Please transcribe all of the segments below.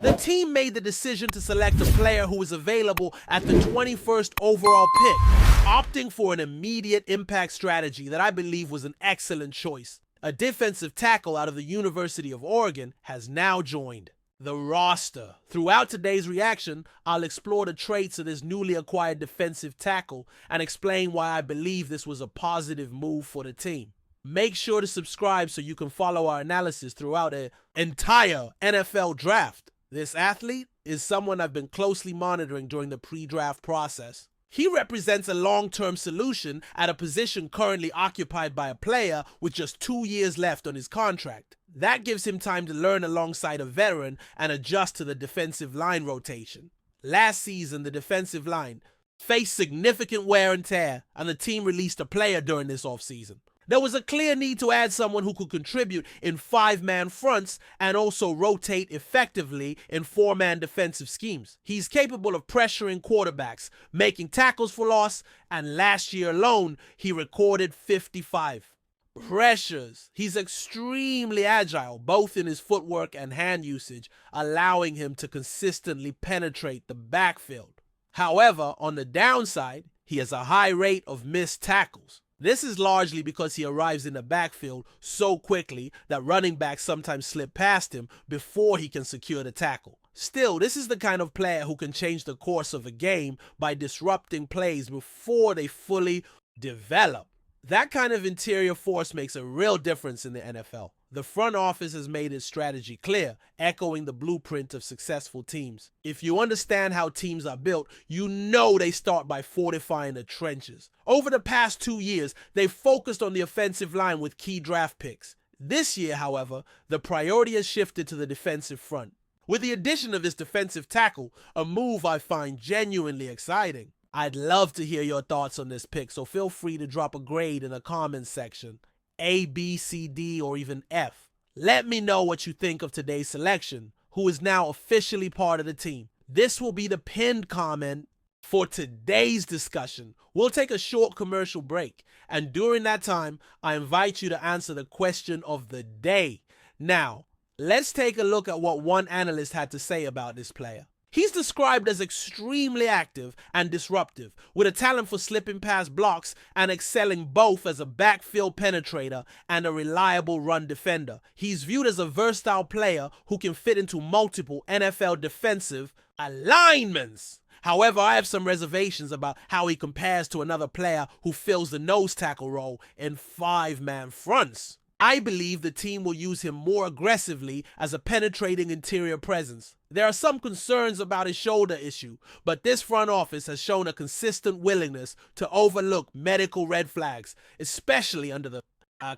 The team made the decision to select a player who was available at the 21st overall pick, opting for an immediate impact strategy that I believe was an excellent choice. A defensive tackle out of the University of Oregon has now joined the roster. Throughout today's reaction, I'll explore the traits of this newly acquired defensive tackle and explain why I believe this was a positive move for the team. Make sure to subscribe so you can follow our analysis throughout the entire NFL draft. This athlete is someone I've been closely monitoring during the pre-draft process. He represents a long-term solution at a position currently occupied by a player with just 2 years left on his contract. That gives him time to learn alongside a veteran and adjust to the defensive line rotation. Last season, the defensive line faced significant wear and tear, and the team released a player during this offseason. There was a clear need to add someone who could contribute in 5-man fronts and also rotate effectively in 4-man defensive schemes. He's capable of pressuring quarterbacks, making tackles for loss, and last year alone, he recorded 55 pressures. He's extremely agile, both in his footwork and hand usage, allowing him to consistently penetrate the backfield. However, on the downside, he has a high rate of missed tackles. This is largely because he arrives in the backfield so quickly that running backs sometimes slip past him before he can secure the tackle. Still, this is the kind of player who can change the course of a game by disrupting plays before they fully develop. That kind of interior force makes a real difference in the NFL. The front office has made its strategy clear, echoing the blueprint of successful teams. If you understand how teams are built, you know they start by fortifying the trenches. Over the past 2 years, they've focused on the offensive line with key draft picks. This year, however, the priority has shifted to the defensive front. With the addition of this defensive tackle, a move I find genuinely exciting. I'd love to hear your thoughts on this pick, so feel free to drop a grade in the comments section. A, B, C, D, or even F. Let me know what you think of today's selection, who is now officially part of the team. This will be the pinned comment for today's discussion. We'll take a short commercial break, and during that time, I invite you to answer the question of the day. Now, let's take a look at what one analyst had to say about this player. He's described as extremely active and disruptive, with a talent for slipping past blocks and excelling both as a backfield penetrator and a reliable run defender. He's viewed as a versatile player who can fit into multiple NFL defensive alignments. However, I have some reservations about how he compares to another player who fills the nose tackle role in 5-man fronts. I believe the team will use him more aggressively as a penetrating interior presence. There are some concerns about his shoulder issue, but this front office has shown a consistent willingness to overlook medical red flags, especially under the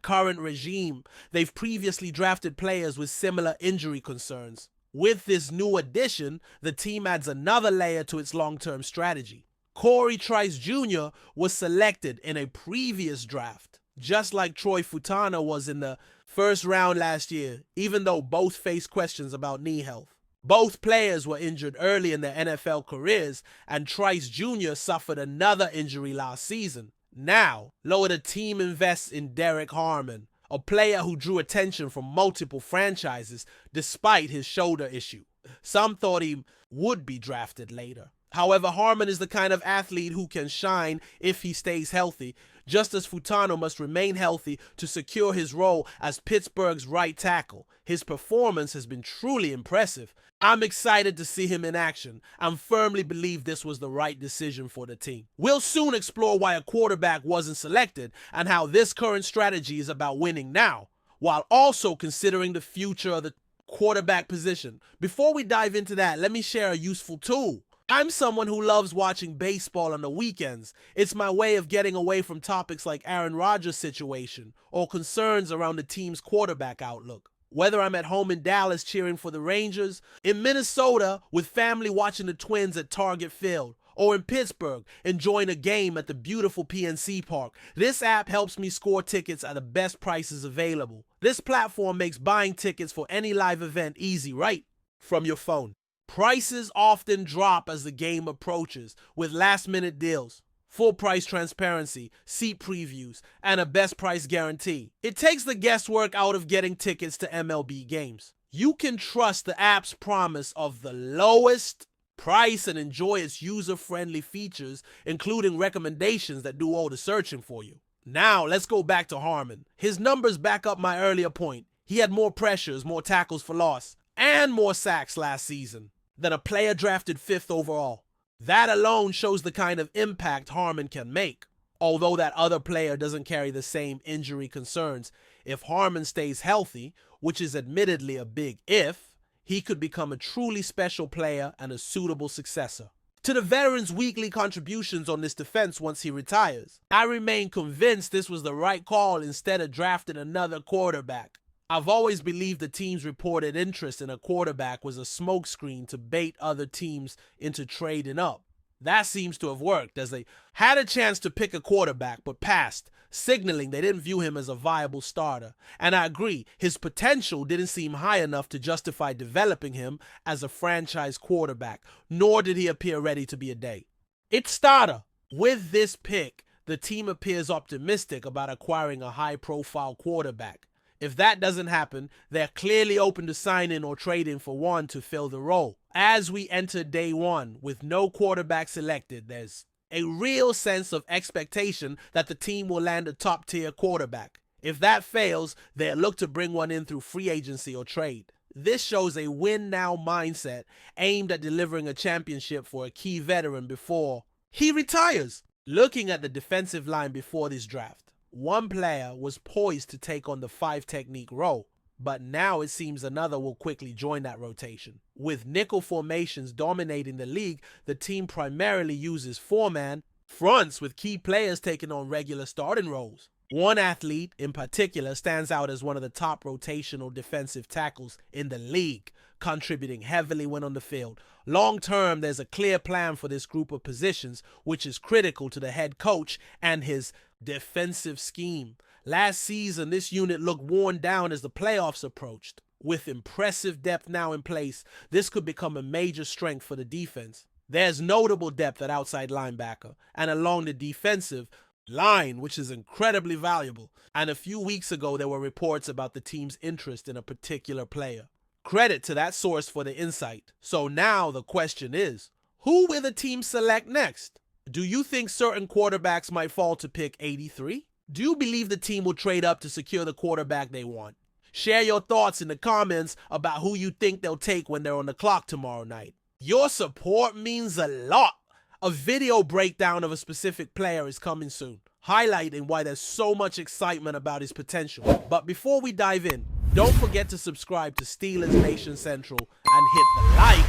current regime. They've previously drafted players with similar injury concerns. With this new addition, the team adds another layer to its long-term strategy. Corey Trice Jr. was selected in a previous draft, just like Troy Futano was in the first round last year, even though both faced questions about knee health. Both players were injured early in their NFL careers, and Trice Jr. suffered another injury last season. Now, the team invests in Derek Harmon, a player who drew attention from multiple franchises despite his shoulder issue. Some thought he would be drafted later. However, Harmon is the kind of athlete who can shine if he stays healthy, just as Futano must remain healthy to secure his role as Pittsburgh's right tackle. His performance has been truly impressive. I'm excited to see him in action and firmly believe this was the right decision for the team. We'll soon explore why a quarterback wasn't selected and how this current strategy is about winning now, while also considering the future of the quarterback position. Before we dive into that, let me share a useful tool. I'm someone who loves watching baseball on the weekends. It's my way of getting away from topics like Aaron Rodgers' situation or concerns around the team's quarterback outlook. Whether I'm at home in Dallas cheering for the Rangers, in Minnesota with family watching the Twins at Target Field, or in Pittsburgh enjoying a game at the beautiful PNC Park, this app helps me score tickets at the best prices available. This platform makes buying tickets for any live event easy right from your phone. Prices often drop as the game approaches with last-minute deals, full price transparency, seat previews, and a best price guarantee. It takes the guesswork out of getting tickets to MLB games. You can trust the app's promise of the lowest price and enjoy its user-friendly features, including recommendations that do all the searching for you. Now, let's go back to Harmon. His numbers back up my earlier point. He had more pressures, more tackles for loss, and more sacks last season than a player drafted 5th overall. That alone shows the kind of impact Harmon can make. Although that other player doesn't carry the same injury concerns, if Harmon stays healthy, which is admittedly a big if, he could become a truly special player and a suitable successor to the veteran's weekly contributions on this defense once he retires. I remain convinced this was the right call instead of drafting another quarterback. I've always believed the team's reported interest in a quarterback was a smokescreen to bait other teams into trading up. That seems to have worked, as they had a chance to pick a quarterback but passed, signaling they didn't view him as a viable starter. And I agree, his potential didn't seem high enough to justify developing him as a franchise quarterback, nor did he appear ready to be a day. It's starter. With this pick, the team appears optimistic about acquiring a high-profile quarterback. If that doesn't happen, they're clearly open to signing or trading for one to fill the role. As we enter day one with no quarterback selected, there's a real sense of expectation that the team will land a top-tier quarterback. If that fails, they'll look to bring one in through free agency or trade. This shows a win-now mindset aimed at delivering a championship for a key veteran before he retires. Looking at the defensive line before this draft, one player was poised to take on the 5-technique role, but now it seems another will quickly join that rotation. With nickel formations dominating the league, the team primarily uses 4-man fronts with key players taking on regular starting roles. One athlete in particular stands out as one of the top rotational defensive tackles in the league, contributing heavily when on the field. Long term, there's a clear plan for this group of positions, which is critical to the head coach and his defensive scheme. Last season, this unit looked worn down as the playoffs approached. With impressive depth now in place, this could become a major strength for the defense. There's notable depth at outside linebacker and along the defensive line, which is incredibly valuable. And a few weeks ago, there were reports about the team's interest in a particular player. Credit to that source for the insight. So now the question is, who will the team select next? Do you think certain quarterbacks might fall to pick 83? Do you believe the team will trade up to secure the quarterback they want? Share your thoughts in the comments about who you think they'll take when they're on the clock tomorrow night. Your support means a lot. A video breakdown of a specific player is coming soon, highlighting why there's so much excitement about his potential. But before we dive in, don't forget to subscribe to Steelers Nation Central and hit the like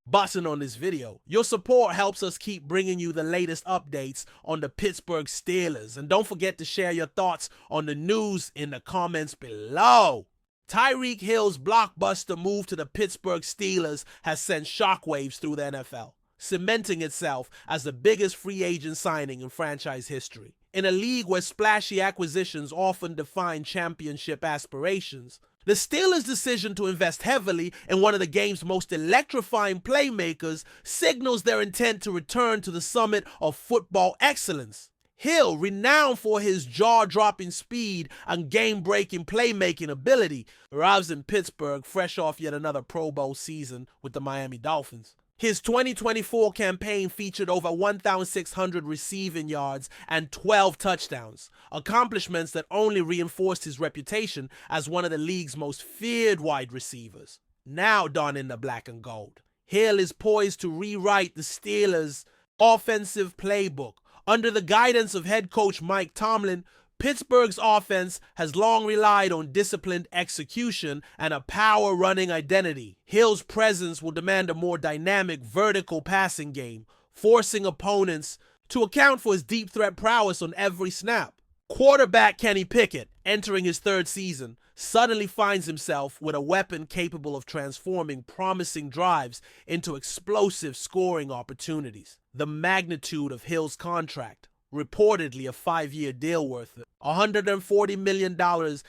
button on this video. Your support helps us keep bringing you the latest updates on the Pittsburgh Steelers. And don't forget to share your thoughts on the news in the comments below. Tyreek Hill's blockbuster move to the Pittsburgh Steelers has sent shockwaves through the NFL, cementing itself as the biggest free agent signing in franchise history. In a league where splashy acquisitions often define championship aspirations, the Steelers' decision to invest heavily in one of the game's most electrifying playmakers signals their intent to return to the summit of football excellence. Hill, renowned for his jaw-dropping speed and game-breaking playmaking ability, arrives in Pittsburgh fresh off yet another Pro Bowl season with the Miami Dolphins. His 2024 campaign featured over 1,600 receiving yards and 12 touchdowns, accomplishments that only reinforced his reputation as one of the league's most feared wide receivers. Now donning the black and gold, Hill is poised to rewrite the Steelers' offensive playbook. Under the guidance of head coach Mike Tomlin, Pittsburgh's offense has long relied on disciplined execution and a power-running identity. Hill's presence will demand a more dynamic vertical passing game, forcing opponents to account for his deep threat prowess on every snap. Quarterback Kenny Pickett, entering his 3rd season, suddenly finds himself with a weapon capable of transforming promising drives into explosive scoring opportunities. The magnitude of Hill's contract, reportedly a 5-year deal worth $140 million,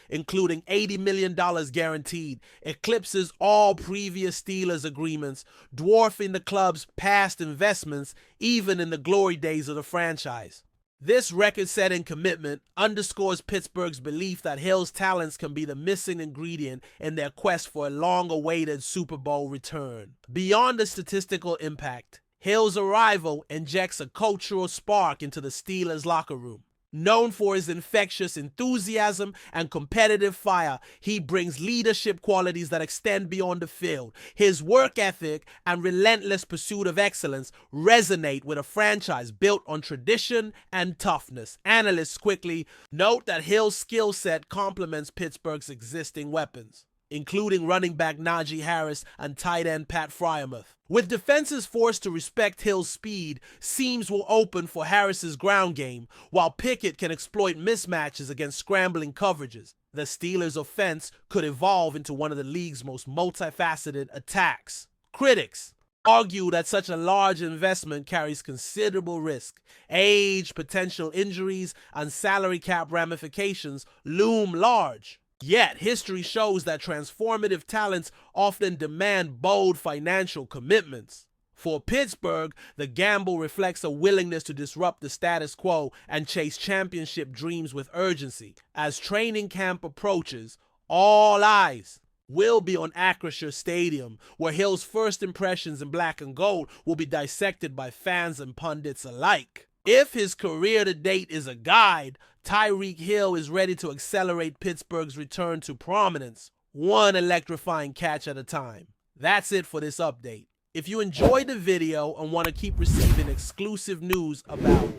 including $80 million guaranteed, eclipses all previous Steelers agreements, dwarfing the club's past investments even in the glory days of the franchise. This record-setting commitment underscores Pittsburgh's belief that Hill's talents can be the missing ingredient in their quest for a long-awaited Super Bowl return. Beyond the statistical impact, Hill's arrival injects a cultural spark into the Steelers' locker room. Known for his infectious enthusiasm and competitive fire, he brings leadership qualities that extend beyond the field. His work ethic and relentless pursuit of excellence resonate with a franchise built on tradition and toughness. Analysts quickly note that Hill's skill set complements Pittsburgh's existing weapons, including running back Najee Harris and tight end Pat Fryermuth. With defenses forced to respect Hill's speed, seams will open for Harris's ground game, while Pickett can exploit mismatches against scrambling coverages. The Steelers' offense could evolve into one of the league's most multifaceted attacks. Critics argue that such a large investment carries considerable risk. Age, potential injuries, and salary cap ramifications loom large. Yet, history shows that transformative talents often demand bold financial commitments. For Pittsburgh, the gamble reflects a willingness to disrupt the status quo and chase championship dreams with urgency. As training camp approaches, all eyes will be on Acrisure Stadium, where Hill's first impressions in black and gold will be dissected by fans and pundits alike. If his career to date is a guide, Tyreek Hill is ready to accelerate Pittsburgh's return to prominence, one electrifying catch at a time. That's it for this update. If you enjoyed the video and want to keep receiving exclusive news about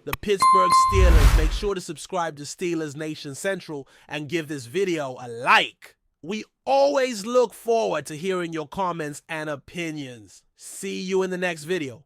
the Pittsburgh Steelers, make sure to subscribe to Steelers Nation Central and give this video a like. We always look forward to hearing your comments and opinions. See you in the next video.